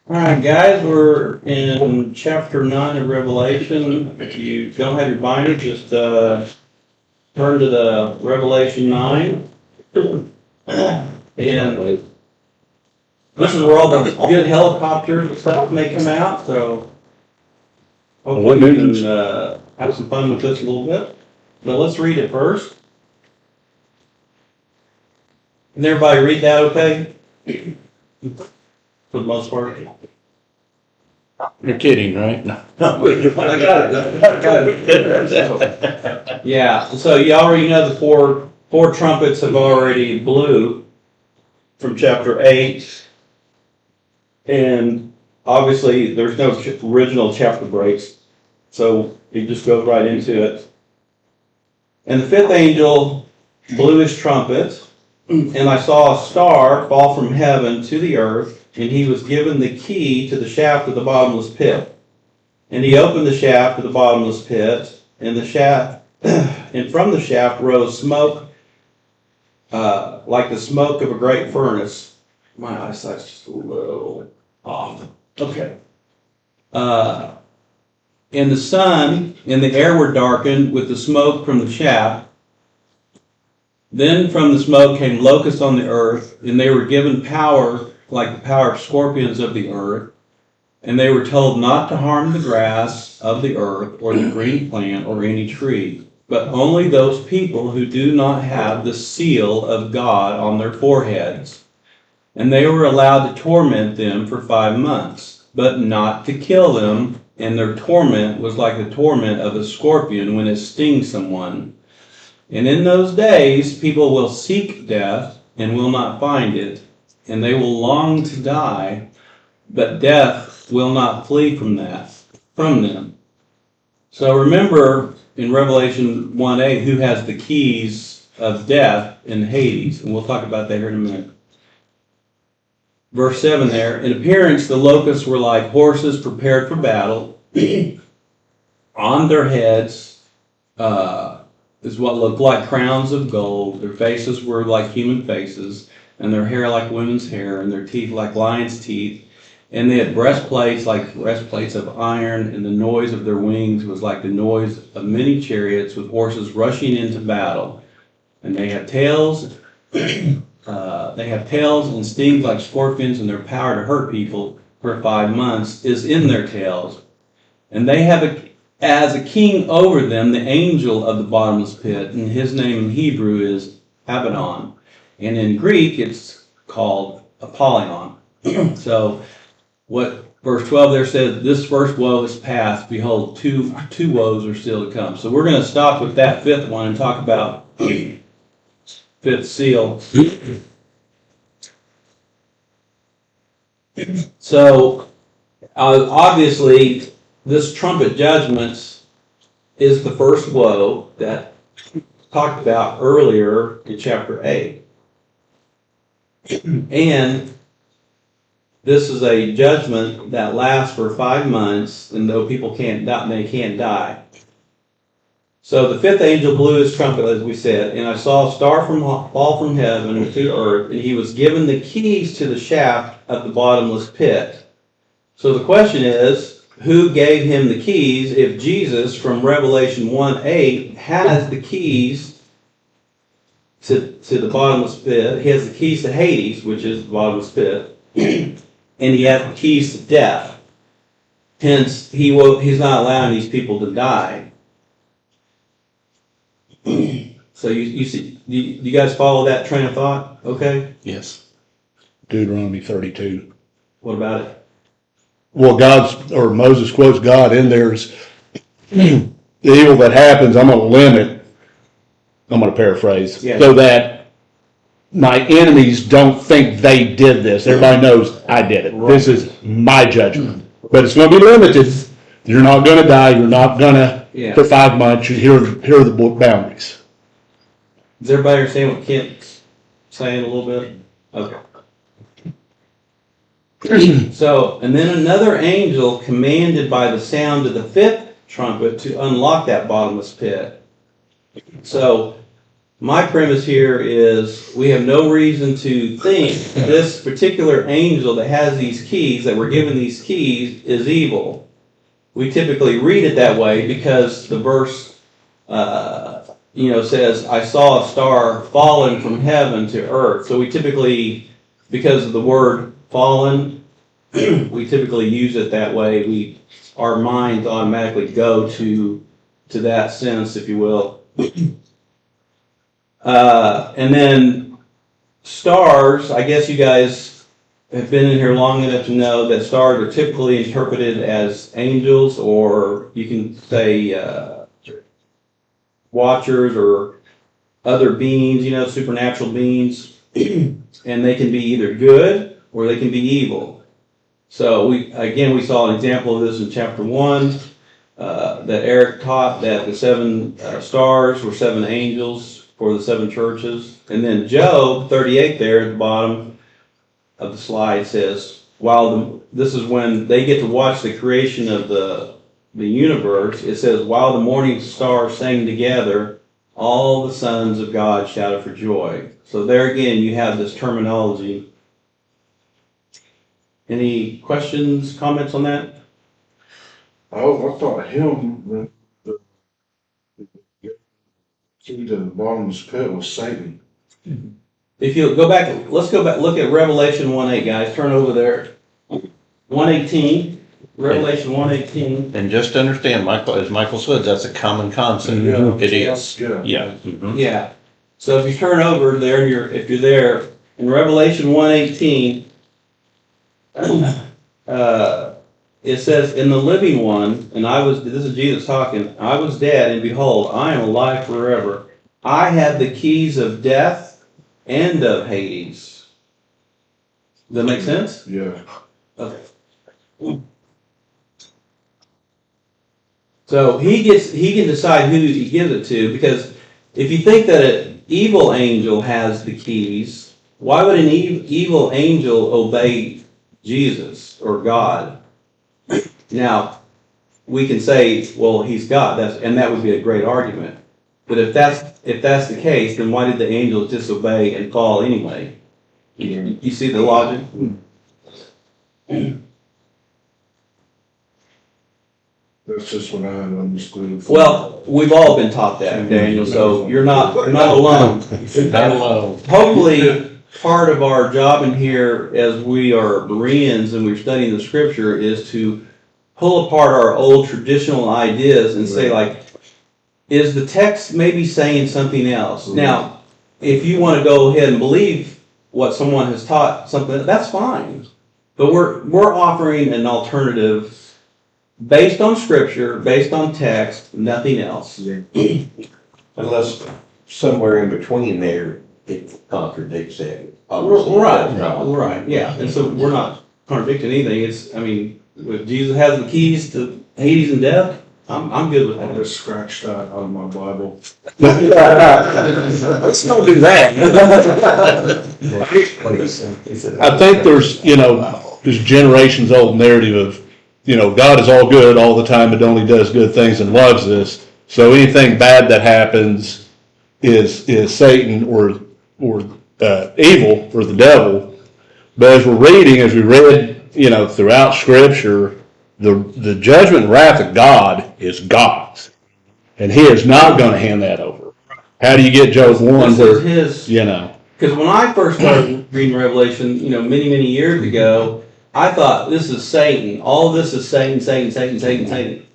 All right, guys, we're in chapter 9 of Revelation. If you don't have your binder, just turn to the Revelation 9. And this is where all the good helicopters and stuff may come out, so hopefully we can have some fun with this a little bit. But let's read it first. Can everybody read that okay? For the most part. You're kidding, right? No. I got it. Yeah, so you already know the four trumpets have already blew from chapter 8. And obviously there's no original chapter breaks. So you just go right into it. And the fifth angel blew his trumpet, and I saw a star fall from heaven to the earth, and he was given the key to the shaft of the bottomless pit. And he opened the shaft of the bottomless pit, and the shaft, and from the shaft rose smoke, like the smoke of a great furnace. My eyesight's just a little off. Okay. And the sun and the air were darkened with the smoke from the shaft. Then from the smoke came locusts on the earth, and they were given power like the power of scorpions of the earth. And they were told not to harm the grass of the earth or the green plant or any tree, but only those people who do not have the seal of God on their foreheads. And they were allowed to torment them for 5 months, but not to kill them, and their torment was like the torment of a scorpion when it stings someone. And in those days people will seek death and will not find it, and they will long to die, but death will not flee from them. So remember in Revelation 1:8 who has the keys of death and Hades, and we'll talk about that here in a minute. Verse 7 there, in appearance the locusts were like horses prepared for battle. On their heads is what looked like crowns of gold. Their faces were like human faces, and their hair like women's hair, and their teeth like lions' teeth. And they had breastplates like breastplates of iron, and the noise of their wings was like the noise of many chariots with horses rushing into battle. And they have tails. And stings like scorpions, and their power to hurt people for 5 months is in their tails. And they have as a king over them the angel of the bottomless pit, and his name in Hebrew is Abaddon, and in Greek it's called Apollyon. So what verse 12 there says, this first woe is past, behold, two woes are still to come. So we're going to stop with that fifth one and talk about fifth seal. So obviously this trumpet judgment is the first woe that talked about earlier in chapter 8. And this is a judgment that lasts for 5 months, and though people can't die, they can't die. So the fifth angel blew his trumpet, as we said, and I saw a star fall from heaven to earth, and he was given the keys to the shaft of the bottomless pit. So the question is, who gave him the keys if Jesus from Revelation 1:8 has the keys to the bottomless pit? He has the keys to Hades, which is the bottomless pit, and he has the keys to death. Hence, he's not allowing these people to die. So you see, you guys follow that train of thought? Okay. Yes. Deuteronomy 32. What about it? Well, Moses quotes God in there's the evil that happens, I'm going to limit, I'm going to paraphrase, Yeah. so that my enemies don't think they did this. Everybody knows I did it. Right. This is my judgment. But it's going to be limited. You're not going to die. You're not going to, for 5 months, here are the boundaries. Does everybody understand what Kent's saying a little bit? Okay. So, and then another angel commanded by the sound of the fifth trumpet to unlock that bottomless pit. So, My premise here is we have no reason to think this particular angel that has these keys, that we're given these keys, is evil. We typically read it that way because the verse, says, I saw a star fallen from heaven to earth. So we typically, because of the word fallen, we typically use it that way. Our minds automatically go to that sense, if you will. And then stars, I guess you guys have been in here long enough to know that stars are typically interpreted as angels, or you can say watchers or other beings, supernatural beings. And they can be either good or they can be evil. So we saw an example of this in chapter 1, that Eric taught that the 7 stars were 7 angels for the 7 churches. And then Job 38 there at the bottom of the slide says, this is when they get to watch the creation of the universe. It says, while the morning stars sang together, all the sons of God shouted for joy. So there again, you have this terminology. Any questions, comments on that? Oh, I thought him, the key to the bottomless pit was Satan. If you go back, let's go back, look at Revelation 1:8, guys. Turn over there. 1:18. Revelation 1:18. And just to understand, as Michael said, that's a common concept. Yeah. It is. Yeah. Yeah. Mhm. Yeah. So if you turn over there, if you're there, in Revelation 1:18, it says, in the living one, and this is Jesus talking, I was dead, and behold, I am alive forever. I have the keys of death and of Hades. Does that make sense? Yeah. Okay. So he can decide who he gives it to, because if you think that an evil angel has the keys, why would an evil angel obey Jesus or God? Now, we can say, well, he's God, and that would be a great argument. But if that's the case, then why did the angels disobey and fall anyway? You see the logic? That's just what I had understood. Well, we've all been taught that, Daniel, so you're not alone. Not alone. Hopefully, part of our job in here as we are Bereans and we're studying the scripture is to pull apart our old traditional ideas and say, like, is the text maybe saying something else? Now, if you want to go ahead and believe what someone has taught, something, that's fine. But we're offering an alternative based on scripture, based on text, nothing else. Unless somewhere in between there, it contradicts that. Obviously, it does not. Right, yeah. And so we're not contradicting anything. If Jesus has the keys to Hades and death, I'm good with I'll that. just scratch that out of my Bible. Let's don't do that. I think there's, this generations old narrative of, God is all good all the time, but only does good things and loves this. So anything bad that happens is Satan or evil or the devil. But as we read, throughout Scripture, the judgment and wrath of God is God's, and He is not going to hand that over. How do you get Job 1 This where is his. ? Because when I first started reading Revelation, many years ago, I thought this is Satan. All this is Satan.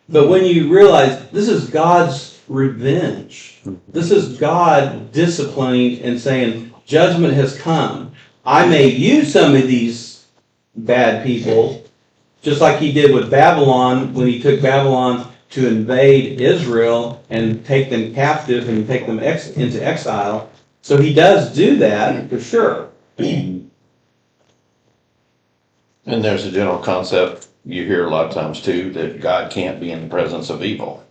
But when you realize this is God's revenge, this is God disciplining and saying judgment has come. I may use some of these bad people, just like He did with Babylon when He took Babylon to invade Israel and take them captive and take them into exile. So He does do that for sure. And there's a general concept you hear a lot of times too, that God can't be in the presence of evil.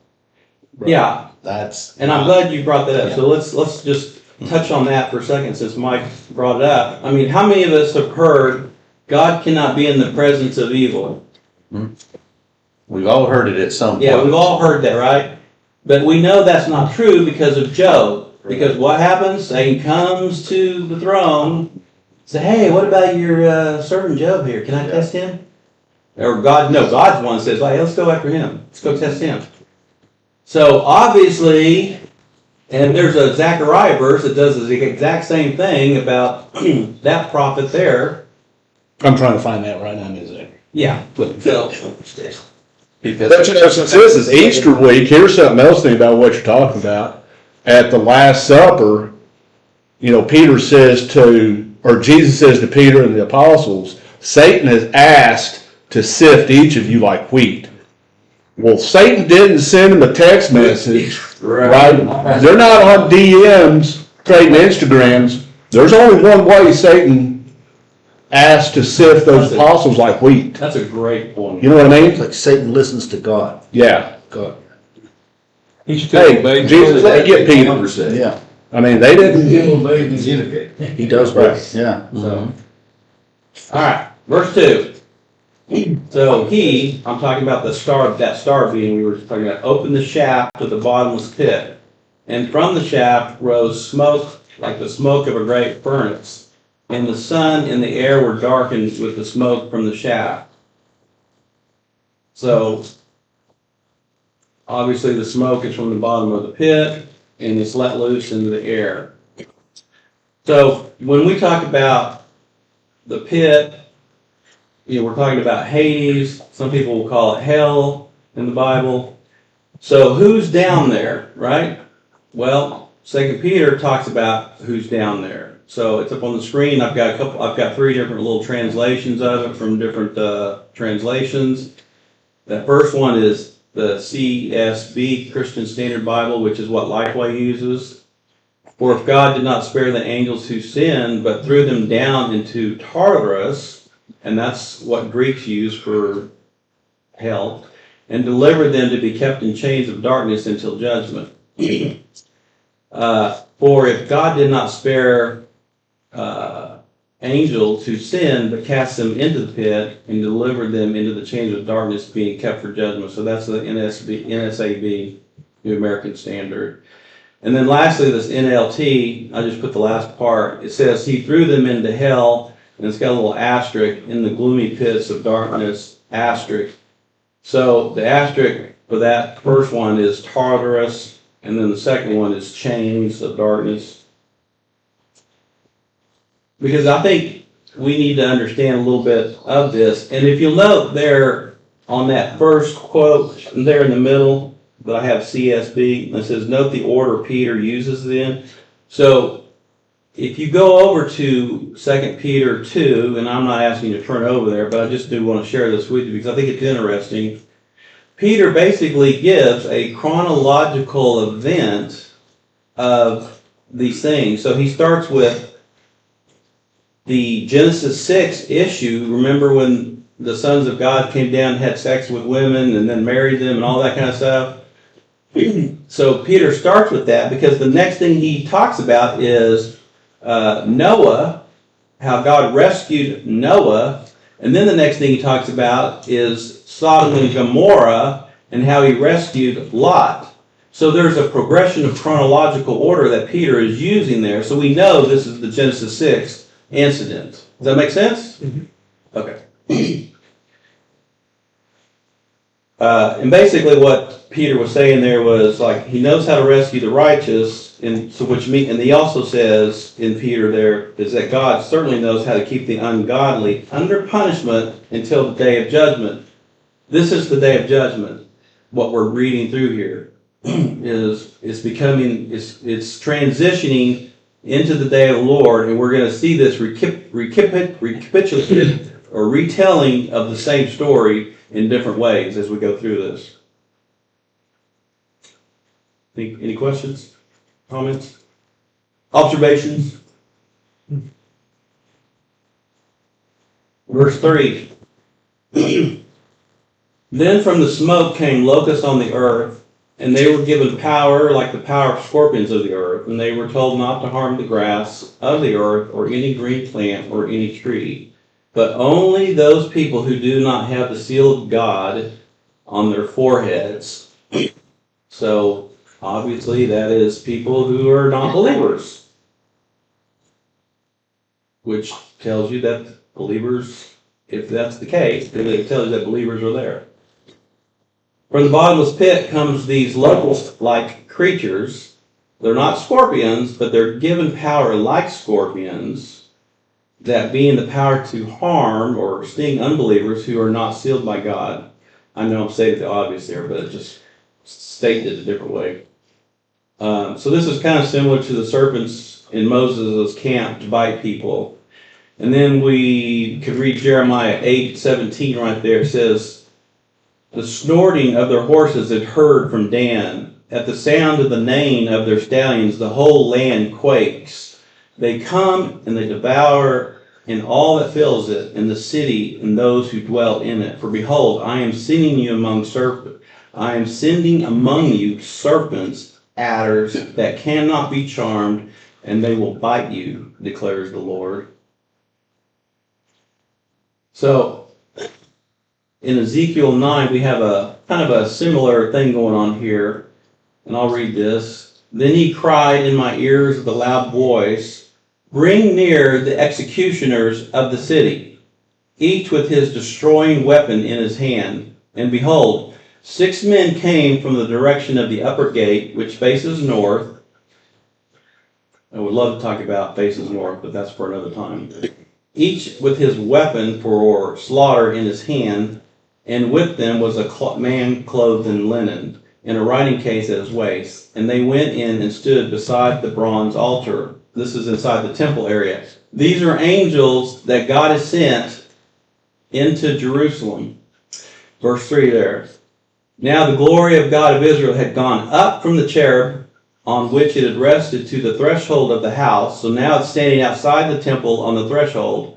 Yeah, And I'm glad you brought that up. So let's just touch on that for a second since Mike brought it up. I mean, how many of us have heard God cannot be in the presence of evil? We've all heard it at some point. Yeah, we've all heard that, right? But we know that's not true because of Job. Because what happens? Satan comes to the throne, say, hey, what about your servant Job here? Can I test him? Or God's the one that says, hey, let's go after him. Let's go test him. So obviously, and there's a Zechariah verse that does the exact same thing about that prophet there. I'm trying to find that right now, music. Yeah. So, But since this is Easter week, here's something else about what you're talking about. At the Last Supper, Peter says or Jesus says to Peter and the apostles, Satan has asked to sift each of you like wheat. Well, Satan didn't send him a text message, right? They're not on DMs, trading Instagrams. There's only one way Satan asked to sift those apostles like wheat. that's a great point. You know what I mean? It's like Satan listens to God. Yeah. God. Hey, Jesus, let me get Peter. Yeah, I mean, they didn't. he does both, yeah. So, all right, verse 2. So I'm talking about that star being we were talking about, opened the shaft of the bottomless pit, and from the shaft rose smoke like the smoke of a great furnace, and the sun and the air were darkened with the smoke from the shaft. So obviously the smoke is from the bottom of the pit, and it's let loose into the air. So when we talk about the pit, we're talking about Hades. Some people will call it hell in the Bible. So who's down there, right? Well, 2 Peter talks about who's down there. So it's up on the screen. I've got 3 different little translations of it from different translations. The first one is the CSB, Christian Standard Bible, which is what Lifeway uses. For if God did not spare the angels who sinned, but threw them down into Tartarus, and that's what Greeks use for hell, and delivered them to be kept in chains of darkness until judgment. For if God did not spare angels who sinned, but cast them into the pit and delivered them into the chains of darkness, being kept for judgment. So that's the NSAB, New American Standard. And then lastly, this NLT, I just put the last part. It says, he threw them into hell, and it's got a little asterisk, in the gloomy pits of darkness, asterisk. So the asterisk for that first one is Tartarus, and then the second one is chains of darkness. Because I think we need to understand a little bit of this. And if you'll note there on that first quote, there in the middle, that I have CSB, it says, note the order Peter uses it in. So if you go over to 2 Peter 2, and I'm not asking you to turn over there, but I just do want to share this with you because I think it's interesting. Peter basically gives a chronological event of these things. So he starts with the Genesis 6 issue. Remember when the sons of God came down and had sex with women and then married them and all that kind of stuff? So Peter starts with that because the next thing he talks about is Noah, how God rescued Noah, and then the next thing he talks about is Sodom and Gomorrah and how he rescued Lot. So there's a progression of chronological order that Peter is using there, so we know this is the Genesis 6 incident. Does that make sense? Mm-hmm. Okay. And basically what Peter was saying there was like he knows how to rescue the righteous, and he also says in Peter there is that God certainly knows how to keep the ungodly under punishment until the day of judgment. This is the day of judgment. What we're reading through here is it's transitioning into the day of the Lord, and we're going to see this recapitulated or retelling of the same story in different ways as we go through this. Any questions? Comments? Observations? Verse 3. Then from the smoke came locusts on the earth, and they were given power like the power of scorpions of the earth, and they were told not to harm the grass of the earth or any green plant or any tree, but only those people who do not have the seal of God on their foreheads. So obviously that is people who are not believers. Which tells you that believers, if that's the case, then it tells you that believers are there. From the bottomless pit comes these locust-like creatures. They're not scorpions, but they're given power like scorpions, that being the power to harm or sting unbelievers who are not sealed by God. I know I'm stating the obvious here, but it just stated it a different way. So this is kind of similar to the serpents in Moses' camp to bite people. And then we could read Jeremiah 8:17 right there. It says, the snorting of their horses is heard from Dan. At the sound of the neighing of their stallions, the whole land quakes. They come and they devour and all that fills it, and the city and those who dwell in it. For behold, I am sending you among serpents. I am sending among you serpents, adders that cannot be charmed, and they will bite you, declares the Lord. So, in Ezekiel 9, we have a kind of a similar thing going on here. And I'll read this. Then he cried in my ears with a loud voice, bring near the executioners of the city, each with his destroying weapon in his hand. And behold, 6 men came from the direction of the upper gate, which faces north. I would love to talk about faces north, but that's for another time. Each with his weapon for slaughter in his hand, and with them was a man clothed in linen, and a writing case at his waist. And they went in and stood beside the bronze altar. This is inside the temple area. These are angels that God has sent into Jerusalem. Verse 3 there. Now the glory of God of Israel had gone up from the cherub on which it had rested to the threshold of the house. So now it's standing outside the temple on the threshold.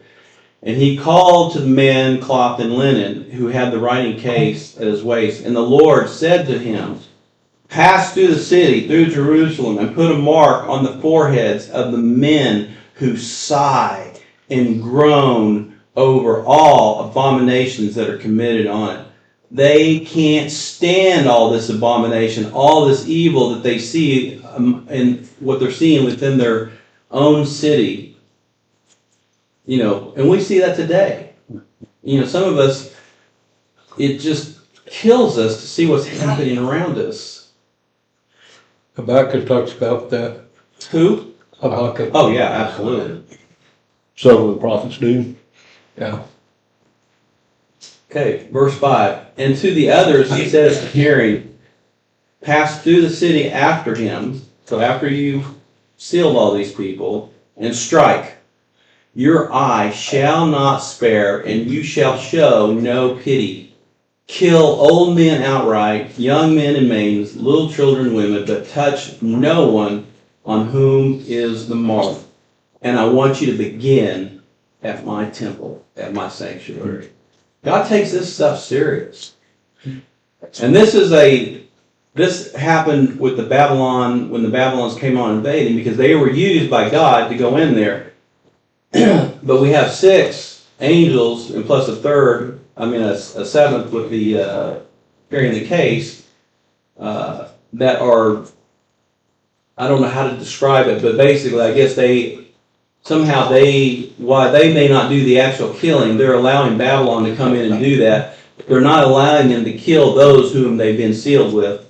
And he called to the men clothed in linen, who had the writing case at his waist. And the Lord said to him, pass through the city, through Jerusalem, and put a mark on the foreheads of the men who sigh and groan over all abominations that are committed on it. They can't stand all this abomination, all this evil that they see and what they're seeing within their own city. You know, and we see that today. You know, some of us, it just kills us to see what's happening around us. Habakkuk talks about that. Who? Habakkuk. Oh, yeah, absolutely. So the prophets do. Yeah. Okay, verse 5. And to the others he says, hearing, pass through the city after him, so after you've sealed all these people, and strike. Your eye shall not spare, and you shall show no pity. Kill old men outright, young men and maidens, little children and women, but touch no one on whom is the mark. And I want you to begin at my temple, at my sanctuary. God takes this stuff serious. And this happened with the Babylon, when the Babylons came on invading, because they were used by God to go in there. But we have 6 angels, and plus a seventh with the carrying the case, that are, I don't know how to describe it, but basically I guess while they may not do the actual killing, they're allowing Babylon to come in and do that. They're not allowing them to kill those whom they've been sealed with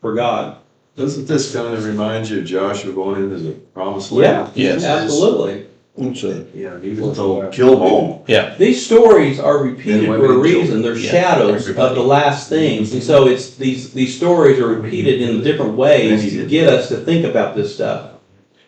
for God. Doesn't this kind of remind you of Joshua going into the promised land? Yeah, Yes. absolutely. Yeah, he was told, kill them all. Yeah. These stories are repeated And for women a and reason. children. They're Yeah, shadows everybody. of the last things. And so it's these stories are repeated in different ways to get us to think about this stuff.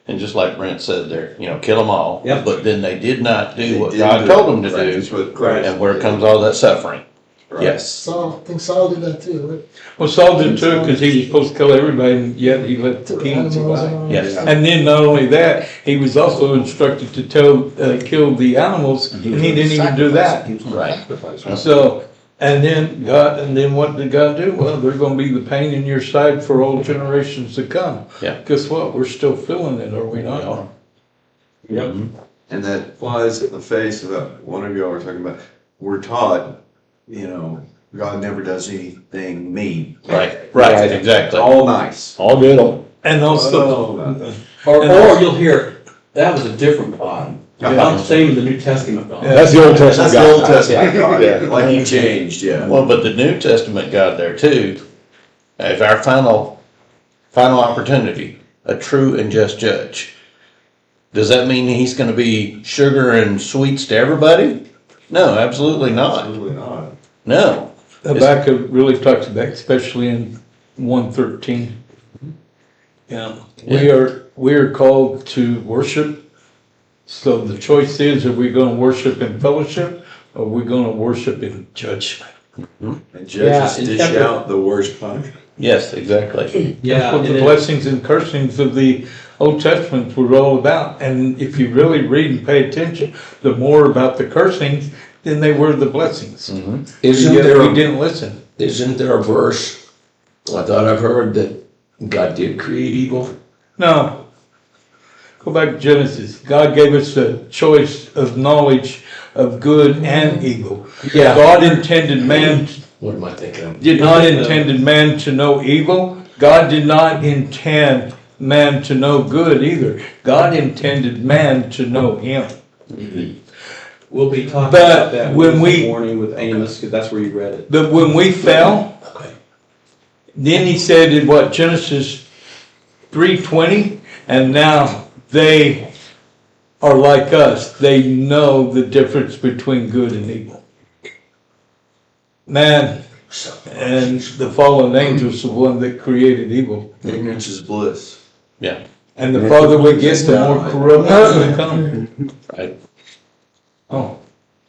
And just like Brent said there, kill them all. Yep. But then they did not do what They God didn't told them to Right, do. that's what Right. And where comes all that suffering? Right. Yes. I think Saul did that too, right? Well, Saul did too, because he was supposed to kill everybody, and yet he let the king Animals and survive. all Yes. that. And then not only that, he was also instructed to kill the animals, and he didn't even do that. Right. So, and then what did God do? Well, they're gonna be the pain in your side for all generations to come. Yeah. Guess what? We're still feeling it, are we not? Yep. And that flies in the face of what one of y'all were talking about. We're taught, God never does anything mean. Right, exactly. All nice. All good. And also, Or you'll hear, that was a different God. Not the same in the New Testament God. That's the Old Testament That's the Old God. Testament God, Yeah. like he changed, yeah. Well, but the New Testament God there too, is our final opportunity, a true and just judge. Does that mean he's gonna be sugar and sweets to everybody? No, absolutely not. Absolutely not. No. Habakkuk really talks about, especially in 1:13. Yeah, we are called to worship. So the choice is, are we gonna worship in fellowship, or are we gonna worship in judgment? And Yeah, judges in dish chapter- out the worst punishment. Yes, exactly. Yeah, That's what and the then- blessings and cursings of the Old Testament were all about. And if you really read and pay attention, the more about the cursings than they were the blessings. Isn't Yet there, we didn't listen. isn't there a verse, I thought I've heard that God did create evil? No. Go back to Genesis. God gave us a choice of knowledge of good and evil. Yeah. God intended man, What am I thinking of? did not intended man to know evil. God did not intend man to know good either. God intended man to know him. We'll be talking But about that when Wednesday we- morning with Amos, because that's where you read it. But when we fell, then he said in what, Genesis 3:20, and now they are like us. They know the difference between good and evil. Man and the fallen angels, the one that created evil. Ignorance is bliss. Yeah, And the farther we get, the more corrupt we become. right. Oh,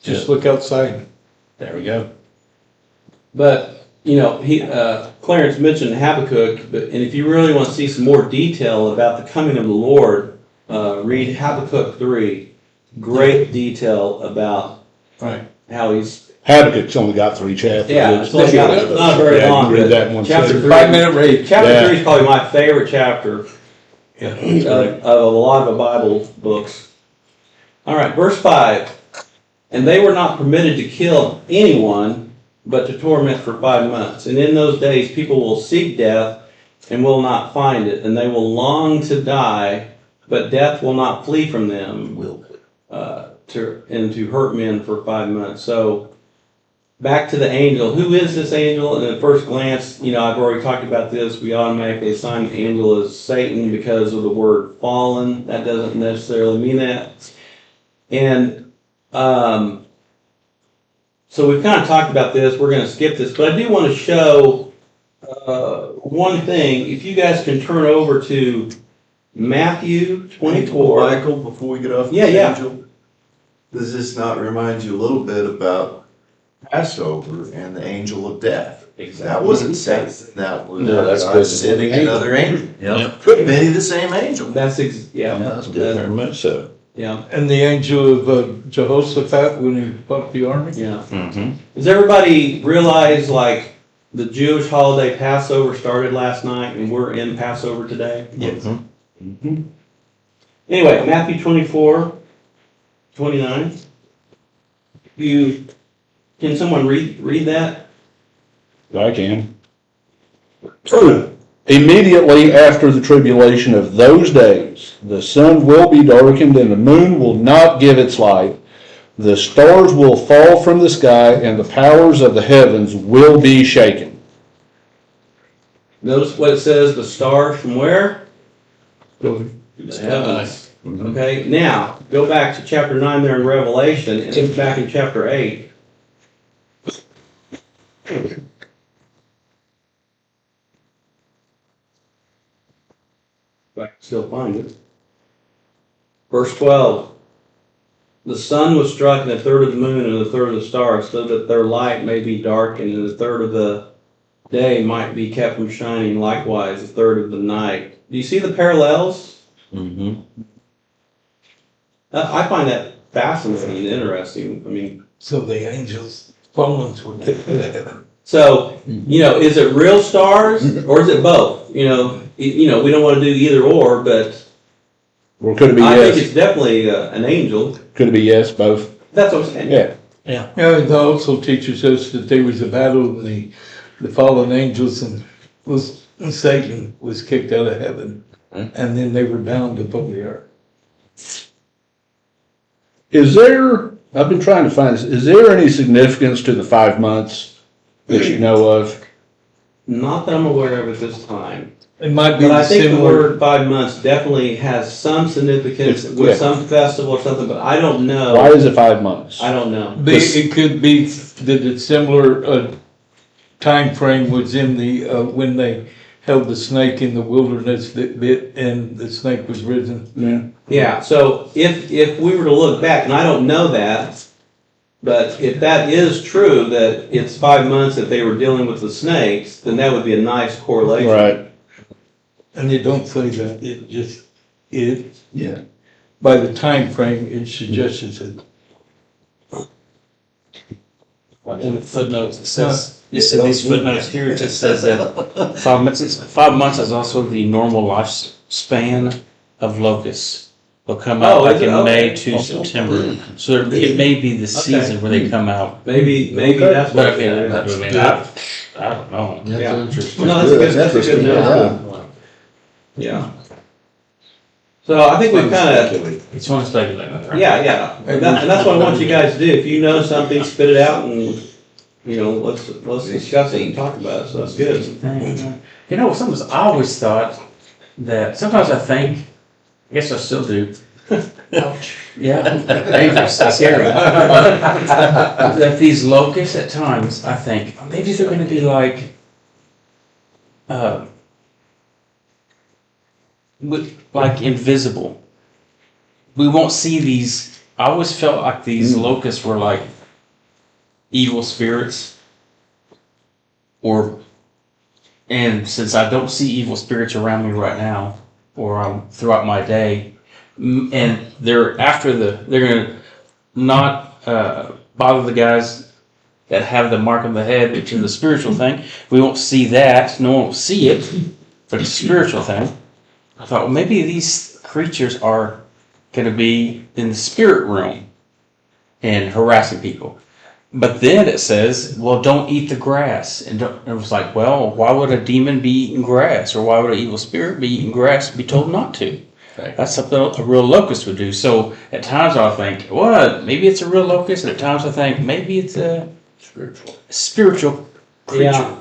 just look outside. There we go. But, you know, Clarence mentioned Habakkuk, and if you really want to see some more detail about the coming of the Lord, read Habakkuk 3. Great detail about Right. how he's, Habakkuk's only got 3 chapters. yeah, it's only got- it's not very Yeah, you long, can read but that in one chapter sitting. 3. 5-minute read. Chapter Yeah. 3 is probably my favorite chapter Yeah. of a lot of the Bible books. All right, verse 5. And they were not permitted to kill anyone, but to torment for 5 months. And in those days people will seek death and will not find it, and they will long to die, but death will not flee from them, to hurt men for 5 months. So back to the angel. Who is this angel? And at first glance, you know, I've already talked about this. We automatically assign the angel as Satan because of the word fallen. That doesn't necessarily mean that. And so we've kind of talked about this. We're going to skip this, but I do want to show one thing. If you guys can turn over to Matthew 24. Michael, before we get off the Yeah, yeah. angel, does this not remind you a little bit about Passover and the angel of death? That wasn't Satan, that was No, that's God good. sending another angel. Yep. Could be the same angel. That's yeah. That's good, very much so. Yeah. And the angel of Jehoshaphat when he fought the army. Yeah. Mm-hmm. Does everybody realize, like, the Jewish holiday Passover started last night and we're in Passover today? Yes. Anyway, Matthew 24, 29. Can someone read that? I can. Immediately after the tribulation of those days, the sun will be darkened and the moon will not give its light. The stars will fall from the sky and the powers of the heavens will be shaken. Notice what it says, the stars from where? Go The heavens. Okay, now, go back to chapter 9 there in Revelation, and look back in chapter 8. If I can still find it. Verse 12. The sun was struck, and a third of the moon, and a third of the stars, so that their light may be darkened, and a third of the day might be kept from shining, likewise a third of the night. Do you see the parallels? Mm-hmm. I find that fascinating and interesting. I mean, So the angels, fallen would take to heaven. so, you know, is it real stars or is it both? You know, we don't want to do either or, but Or could it be I think yes? it's definitely an angel. Could it be yes, both? That's what I'm saying. Yeah. Yeah, it also teaches us that there was a battle in the fallen angels and Satan was kicked out of heaven. And then they were bound upon the earth. Is there, I've been trying to find this, is there any significance to the 5 months that you know of? Not that I'm aware of at this time. It might be But I think the similar. word 5 months definitely has some significance It's- with yeah. some festival or something, but I don't know. Why is it 5 months? I don't know. It could be that it's similar, time frame was in the, when they held the snake in the wilderness that bit and the snake was risen. Yeah. Yeah, so if we were to look back, and I don't know that, but if that is true, that it's 5 months that they were dealing with the snakes, then that would be a nice correlation. Right. And you don't say that, it just, Yeah. by the time frame, it suggests it. In the footnotes, it says, just in these footnotes here, it just says that 5 months, 5 months is also the normal lifespan of locusts. They'll come out Oh, like is it? in Okay. May to September, so it may be the season where they come out. Maybe that's But what I mean, it I is. mean, I don't know. That's Yeah. interesting. No, that's a good note. Yeah. So I think we've kind of, It's one speculating. yeah. And that's what I want you guys to do. If you know something, spit it out and, let's discuss it and talk about it. So that's good. You know, sometimes I always thought that, sometimes I think, I guess I still do. Ouch. Yeah, dangerous, scary. That these locusts at times, I think, maybe they're gonna be like, like invisible. We won't see these, I always felt like these locusts were like evil spirits. And since I don't see evil spirits around me right now, or throughout my day, and they're gonna not bother the guys that have the mark on the head, which is the spiritual thing. We won't see that. No one will see it, but it's a spiritual thing. I thought, well, maybe these creatures are gonna be in the spirit realm and harassing people. But then it says, well, don't eat the grass. And it was like, well, why would a demon be eating grass? Or why would an evil spirit be eating grass and be told not to? Right. That's something a real locust would do. So at times I'll think, well, maybe it's a real locust. And at times I think, maybe it's a spiritual creature. Yeah.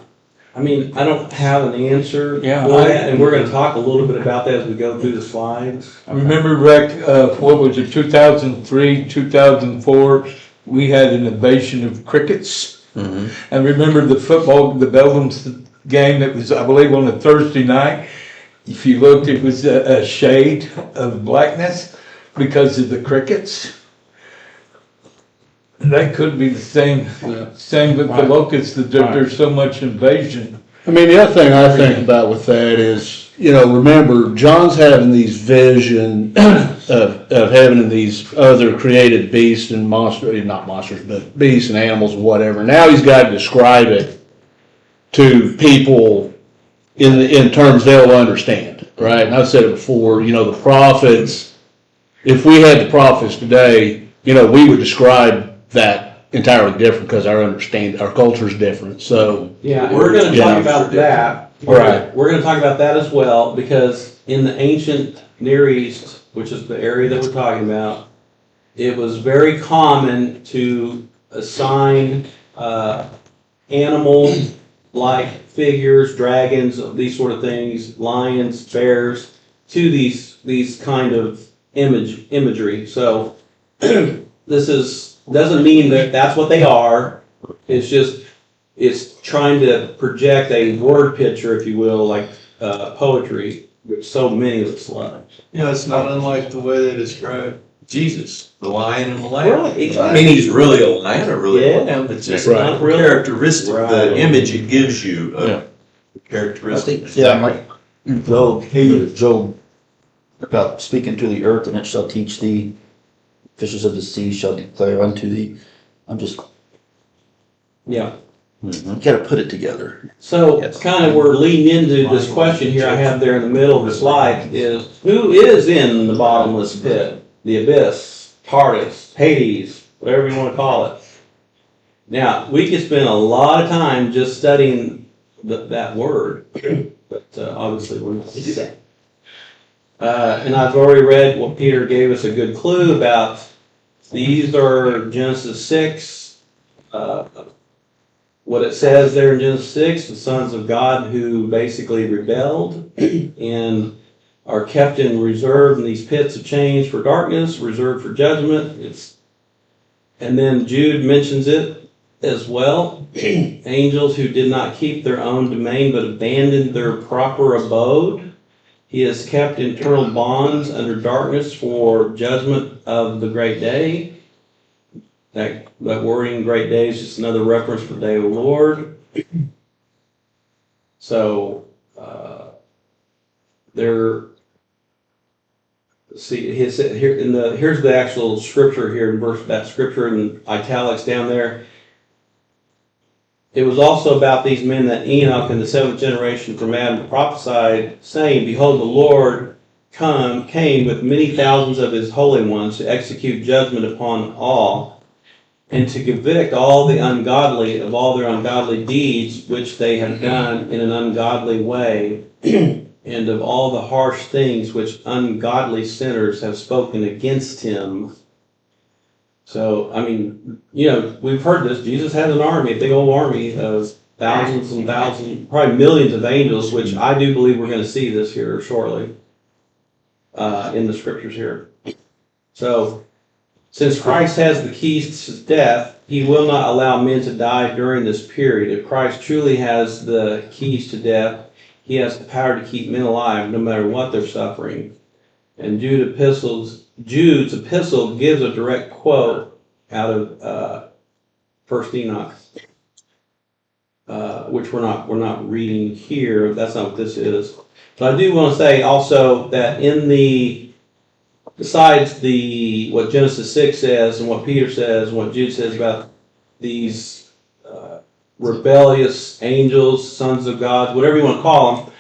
I mean, I don't have an answer Yeah, for that, and we're gonna talk a little bit about that as we go through the slides. Remember, Rick, what was it, 2003, 2004, we had an invasion of crickets? Mhm. And remember the Belgium's game that was, I believe, on a Thursday night? If you looked, it was a shade of blackness because of the crickets. That could be the same with the locusts, that there's so much invasion. I mean, the other thing I think about with that is, remember, John's having these visions of having these other created beasts and monsters, not monsters, but beasts and animals and whatever. Now he's got to describe it to people in terms they'll understand, right? And I've said it before, the prophets, if we had the prophets today, we would describe that entirely different because our culture is different. So, Yeah, we're gonna Yeah. talk about that. Right. We're gonna talk about that as well, because in the ancient Near East, which is the area that we're talking about, it was very common to assign, animal-like figures, dragons, these sort of things, lions, bears, to these kind of imagery. So, doesn't mean that that's what they are. It's trying to project a word picture, if you will, like poetry, which so many of us love. It's not unlike the way they describe Jesus, the lion and the lamb. Right. I mean, he's really a lion or really a Yeah. lamb, it's just Right. not real characteristic, Right. the image it gives you Yeah. of characteristic. Like Job, about speaking to the earth, and it shall teach thee, fishes of the sea shall declare unto thee. Yeah. You gotta put it together. So Yes. kind of we're leading into this question here I have there in the middle of the slide is, who is in the bottomless pit, the abyss, Tartarus, Hades, whatever you want to call it? Now, we could spend a lot of time just studying that word, but obviously we're not going to do that. And I've already read what Peter gave us a good clue about. These are Genesis 6. What it says there in Genesis 6, the sons of God who basically rebelled and are kept in reserve in these pits of change for darkness, reserved for judgment. And then Jude mentions it as well. Angels who did not keep their own domain but abandoned their proper abode. He has kept in eternal bonds under darkness for judgment of the great day. That wording, great day, is just another reference for day of the Lord. So, here's the actual scripture here in that scripture in italics down there. It was also about these men that Enoch in the seventh generation from Adam prophesied, saying, behold, the Lord came with many thousands of his holy ones to execute judgment upon all, and to convict all the ungodly of all their ungodly deeds which they have done in an ungodly way, and of all the harsh things which ungodly sinners have spoken against him. So, I mean, we've heard this. Jesus had an army, a big old army of thousands and thousands, probably millions of angels, which I do believe we're going to see this here shortly in the scriptures here. So, since Christ has the keys to death, he will not allow men to die during this period. If Christ truly has the keys to death, he has the power to keep men alive no matter what they're suffering. And Jude's epistle gives a direct quote out of 1 Enoch, which we're not reading here. That's not what this is. But I do want to say also that besides what Genesis 6 says and what Peter says and what Jude says about these rebellious angels, sons of God, whatever you want to call them,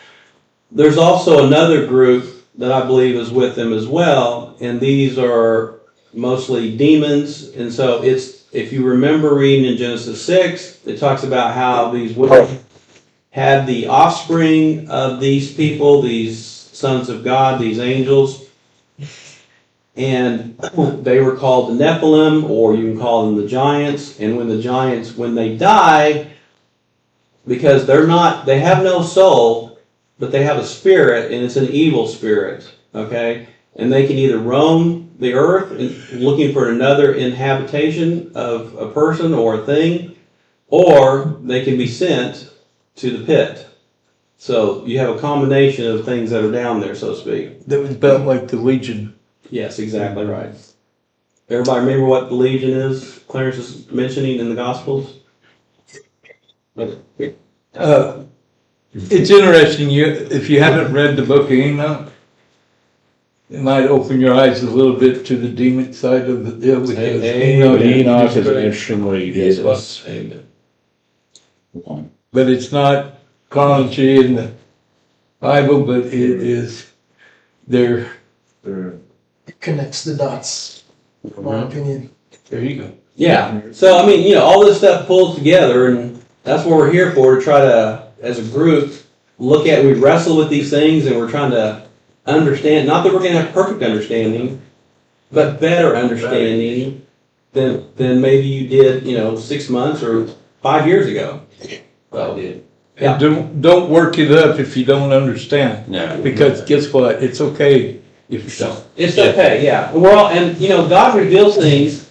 there's also another group that I believe is with them as well, and these are mostly demons. And so if you remember reading in Genesis 6, it talks about how these women had the offspring of these people, these sons of God, these angels, and they were called the Nephilim, or you can call them the giants. And when they die, because they have no soul, but they have a spirit, and it's an evil spirit, okay? And they can either roam the earth looking for another inhabitation of a person or a thing, or they can be sent to the pit. So you have a combination of things that are down there, so to speak. That was about like the Legion. Yes, exactly right. Everybody remember what the Legion is? Clarence is mentioning in the Gospels. It's interesting, if you haven't read the book of Enoch, it might open your eyes a little bit to the demon side of the deal. Because Enoch is an interesting read. Yes. But it's not chronology in the Bible, but it is there. It connects the dots, in my opinion. There you go. Yeah. So, I mean, all this stuff pulls together, and that's what we're here for, to try to, as a group, we wrestle with these things, and we're trying to understand, not that we're going to have perfect understanding, but better understanding than maybe you did, 6 months or 5 years ago. Well, did. And don't work it up if you don't understand. No. Because guess what? It's okay if you don't. It's okay, yeah. God reveals things,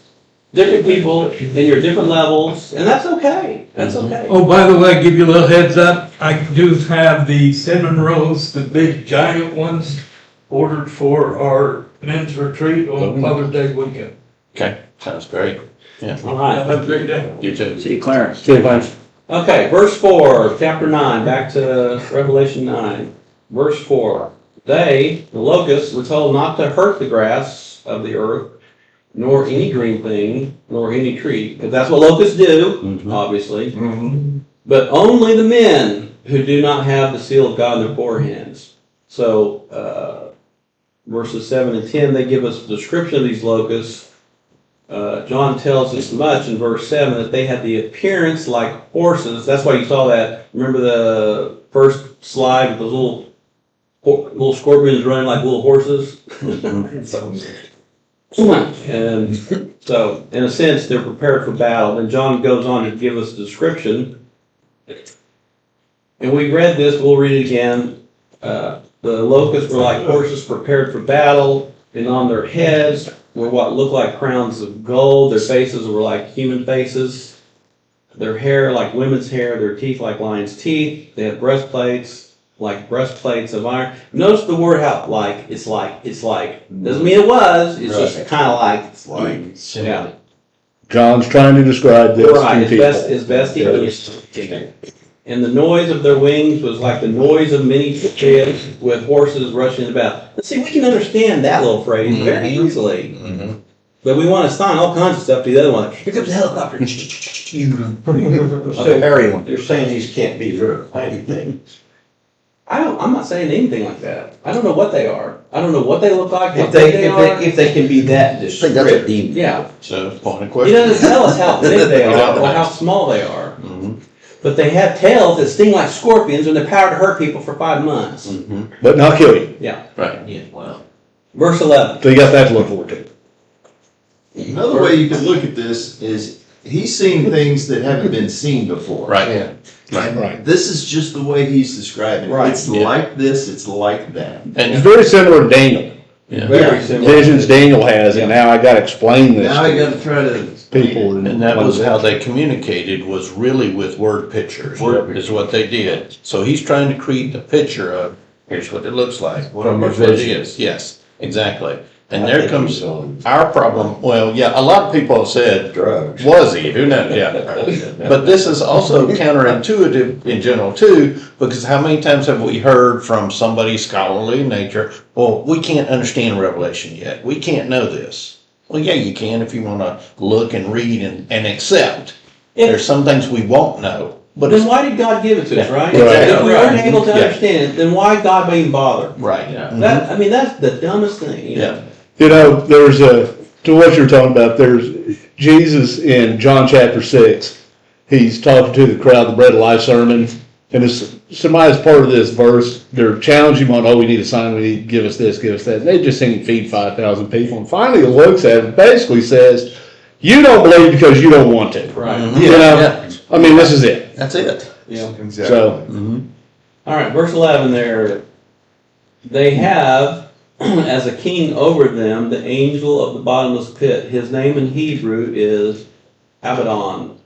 different people in your different levels, and that's okay. That's okay. Oh, by the way, give you a little heads up. I do have the cinnamon rolls, the big giant ones, ordered for our men's retreat on Mother's Day weekend. Okay, sounds great. Yeah. All right. Have a great day. You too. See you, Clarence. Okay, verse 4, chapter 9, back to Revelation 9. Verse 4. They, the locusts, were told not to hurt the grass of the earth, nor any green thing, nor any tree. Because that's what locusts do, obviously. But only the men who do not have the seal of God in their foreheads. So, verses 7 and 10, they give us a description of these locusts. John tells us much in verse 7 that they had the appearance like horses. That's why you saw that. Remember the first slide with those little scorpions running like little horses? And so, in a sense, they're prepared for battle. And John goes on to give us a description. And we read this, we'll read it again. The locusts were like horses prepared for battle, and on their heads were what looked like crowns of gold. Their faces were like human faces. Their hair like women's hair. Their teeth like lions' teeth. They had breastplates like breastplates of iron. Notice the word how it's like. Doesn't mean it was. It's just kind of like. It's like, Yeah. John's trying to describe this Right, to as best he can. And the noise of their wings was like the noise of many ships with horses rushing about. Let's see, we can understand that little phrase very easily. But we want to assign all kinds of stuff to the other one. Here comes the helicopter. So you're saying these can't be real tiny things? I'm not saying anything like that. I don't know what they are. I don't know what they look like, how If big they are. if they can be that I think that's a descriptive. demon. Yeah. So, point of It question. doesn't tell us how big they are or how small they are. But they have tails that sting like scorpions and they're powered to hurt people for 5 months. but not kill you. Yeah. Right. Yeah, well. Verse 11. So you got that to look forward to. another way you could look at this is he's seeing things that haven't been seen before. Right. Right. This is just the way he's describing it. Right. It's Yeah. like this, it's like that. It's And, very similar to Daniel. yeah. Very similar. Visions Daniel has, and now I gotta explain this Now I to gotta try to. people. And that was how they communicated, was really with word pictures, is what they did. So he's trying to create the picture of, here's what it looks like. From a Here's what it vision. is. Yes, exactly. And I there think comes he's on our problem, well, yeah, a lot of people have said, drugs. was he? Who knows? Yeah. But this is also counterintuitive in general too, because how many times have we heard from somebody scholarly in nature, well, we can't understand Revelation yet. We can't know this. Well, yeah, you can if you want to look and read and accept. There's some things we won't know, but Then it's, why did God give it to us, right? Right. If we weren't able to Yeah. understand it, then why God even bother? right. That, I mean, that's the dumbest thing. You know? Yeah. You know, to what you're talking about, there's Jesus in John chapter 6. He's talking to the crowd, the Bread of Life sermon, and somebody's part of this verse. They're challenging him on, we need a sign, we need, give us this, give us that. And they just seen him feed 5,000 people. And finally he looks at him and basically says, you don't believe because you don't want to. Right. You know, Yeah. I mean, this is it. That's it. Yeah. Exactly. So, All right, verse 11 there. They have as a king over them the angel of the bottomless pit. His name in Hebrew is Abaddon.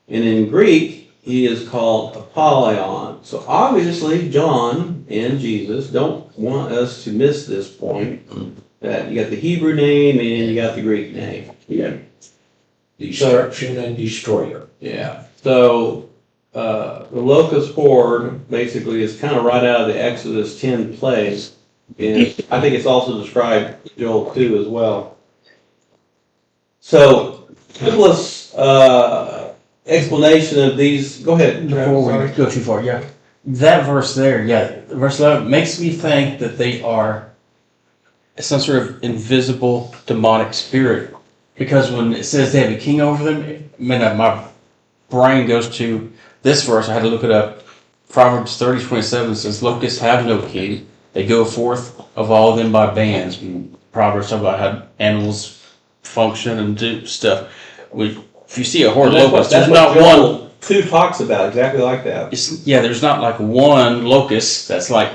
And in Greek, he is called Apollyon. So obviously, John and Jesus don't want us to miss this point. That you got the Hebrew name and you got the Greek name. Yeah. Destruction and destroyer. Yeah. So the locust horde basically is kind of right out of the Exodus 10 plagues. And I think it's also described in Joel 2 as well. So, simplest explanation of these. Go ahead. Before we go too far, yeah. That verse there, yeah, verse 11 makes me think that they are some sort of invisible demonic spirit. Because when it says they have a king over them, my brain goes to this verse. I had to look it up. Proverbs 30:27 says, "Locusts have no king. They go forth of all of them by bands." And Proverbs talk about how animals function and do stuff. If you see a horde of locusts, there's not one. Joel 2 talks about exactly like that. There's not like one locust that's like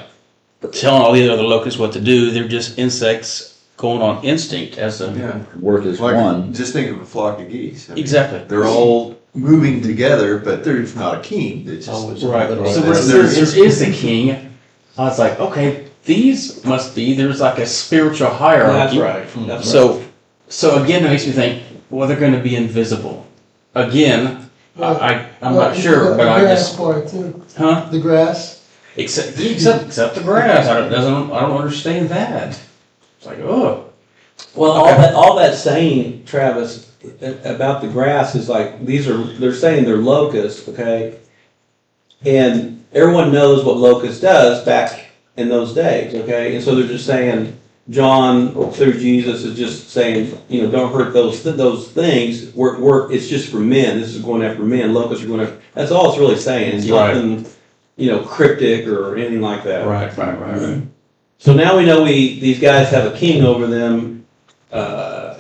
telling all the other locusts what to do. They're just insects going on instinct as a. Yeah. Worth is Like, one. just think of a flock of geese. I mean, Exactly. They're all moving together, but there's not a king. It's just. Right. So when it That's says their there is a king, I was like, okay, these must be, there's like a spiritual That's hierarchy. right. That's right. So again, it makes me think, well, they're going to be invisible. Again, I'm not sure, but I The grass just, part too, huh? the grass. Except the grass. I don't understand that. It's like, oh. Well, Okay. all that saying, Travis, about the grass is like, they're saying they're locusts, okay? And everyone knows what locust does back in those days, okay? And so they're just saying, John through Jesus is just saying, you know, don't hurt those things. It's just for men. This is going after men. Locusts are going after. That's all it's really saying. It's Right. nothing, you know, cryptic or anything like that. Right. So now we know these guys have a king over them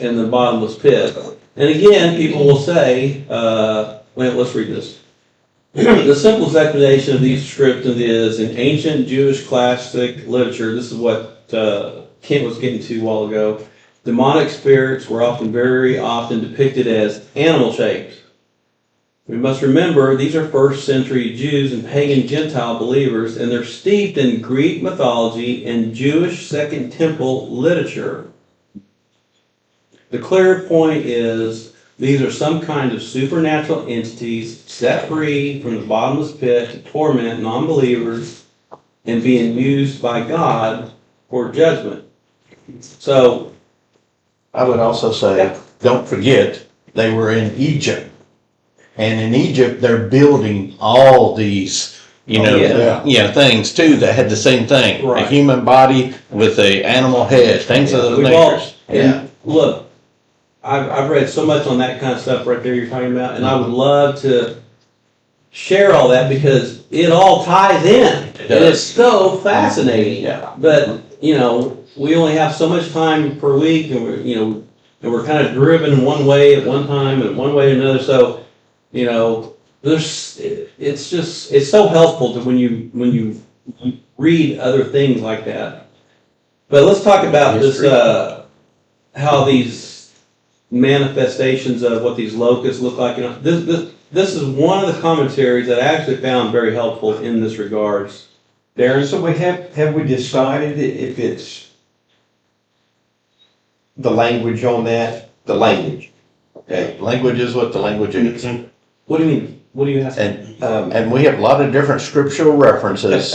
in the bottomless pit. And again, people will say, wait, let's read this. The simplest explanation of these descriptions is in ancient Jewish classic literature. This is what Kent was getting to a while ago. Demonic spirits were very often depicted as animal shaped. We must remember these are first century Jews and pagan Gentile believers, and they're steeped in Greek mythology and Jewish Second Temple literature. The clear point is these are some kind of supernatural entities set free from the bottomless pit to torment non-believers and being used by God for judgment. So, I would also say, don't forget, they were in Egypt. And in Egypt, they're building all these, things too that had the same thing. Right. A human body with a animal head, things of those we've all, natures. and look, I've read so much on that kind of stuff right there you're talking about, and I would love to share all that because it all ties in. And it's so fascinating. Yeah. But, you know, we only have so much time per week and we're kind of driven one way at one time and one way to another. So, you know, it's so helpful to when you read other things like that. But let's talk about this, how these manifestations of what these locusts look like. You know, this is one of the commentaries that I actually found very helpful in this regards. Darren? So have we decided if it's the language on that? The language. Okay. Language is what the language is. What do you mean? What do you have? And we have a lot of different scriptural references,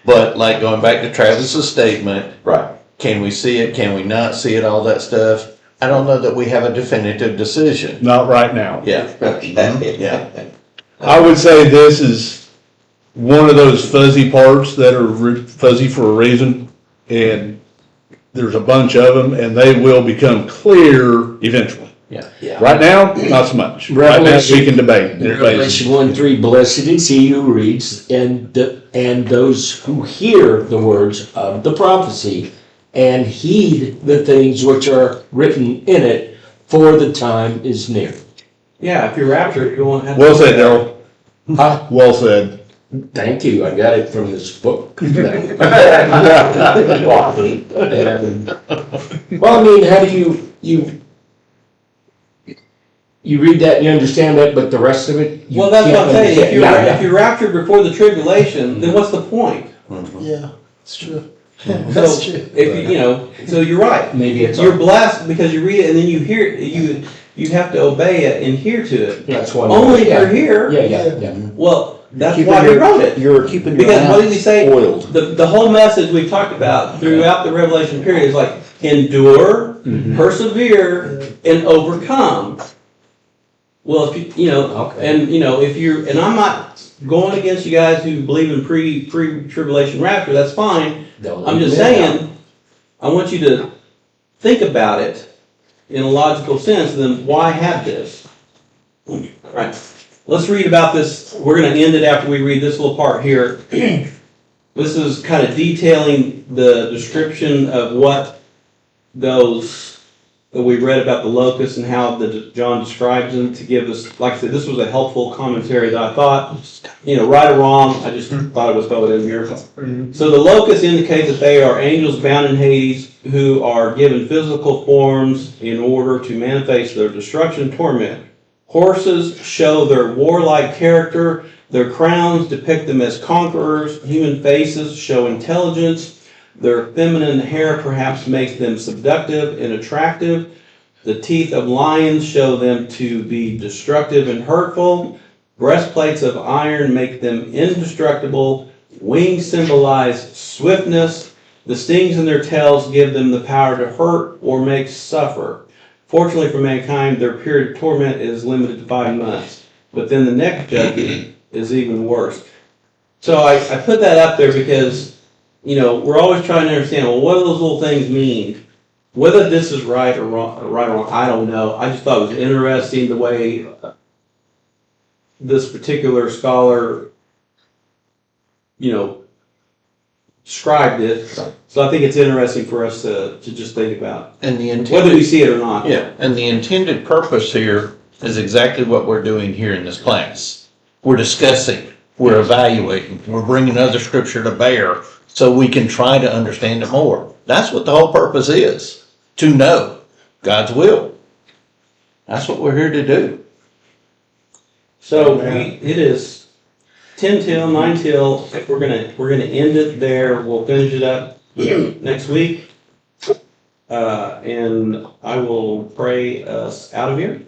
but like going back to Travis's statement, Right. can we see it, can we not see it, all that stuff? I don't know that we have a definitive decision. Not right now. Yeah. Yeah. I would say this is one of those fuzzy parts that are fuzzy for a reason, and there's a bunch of them, and they will become clear eventually. Yeah. Right now, not so much. Right now, we can debate. Revelation 1:3, blessed is he who reads and those who hear the words of the prophecy and heed the things which are written in it, for the time is near. Yeah, if you're raptured, you won't have. Well said, Daryl. Huh? Well said. Thank you, I got it from this book. Well, I mean, how do you read that and you understand that, but the rest of it, you Well, that's what can't I'm saying. understand. If you're raptured before the tribulation, then what's the point? Yeah, it's true. So That's true. if so you're right. Maybe it's You're blessed because you read it and then you hear it. You have to obey it and hear to it. That's why. Only if you're here. Yeah. Well, that's Keeping why he your- wrote it. You're keeping your Because what mouth did he say? oiled. The whole message we've talked about throughout the Revelation period is like endure, persevere, and overcome. Well, if and I'm not going against you guys who believe in pre-tribulation rapture, that's fine. I'm just saying, I want you to think about it in a logical sense, then why have this? All right, let's read about this. We're going to end it after we read this little part here. This is kind of detailing the description of what those that we read about the locusts and how John describes them to give us, like I said, this was a helpful commentary that I thought, right or wrong, I just thought it was throw it in here. So the locusts indicate that they are angels bound in Hades who are given physical forms in order to manifest their destruction and torment. Horses show their warlike character. Their crowns depict them as conquerors. Human faces show intelligence. Their feminine hair perhaps makes them seductive and attractive. The teeth of lions show them to be destructive and hurtful. Breastplates of iron make them indestructible. Wings symbolize swiftness. The stings in their tails give them the power to hurt or make suffer. Fortunately for mankind, their period of torment is limited to 5 months. But then the next judgment is even worse. So I put that up there because we're always trying to understand, well, what do those little things mean? Whether this is right or wrong, I don't know. I just thought it was interesting the way this particular scholar, described it. So I think it's interesting for us to just think about, And the whether we intended, see it or not. yeah, and the intended purpose here is exactly what we're doing here in this class. We're discussing, we're evaluating, we're bringing other scripture to bear so we can try to understand it more. That's what the whole purpose is, to know God's will. That's what we're here to do. So it is 10 till, 9 till. We're gonna end it there. We'll finish it up next week. And I will pray us out of here.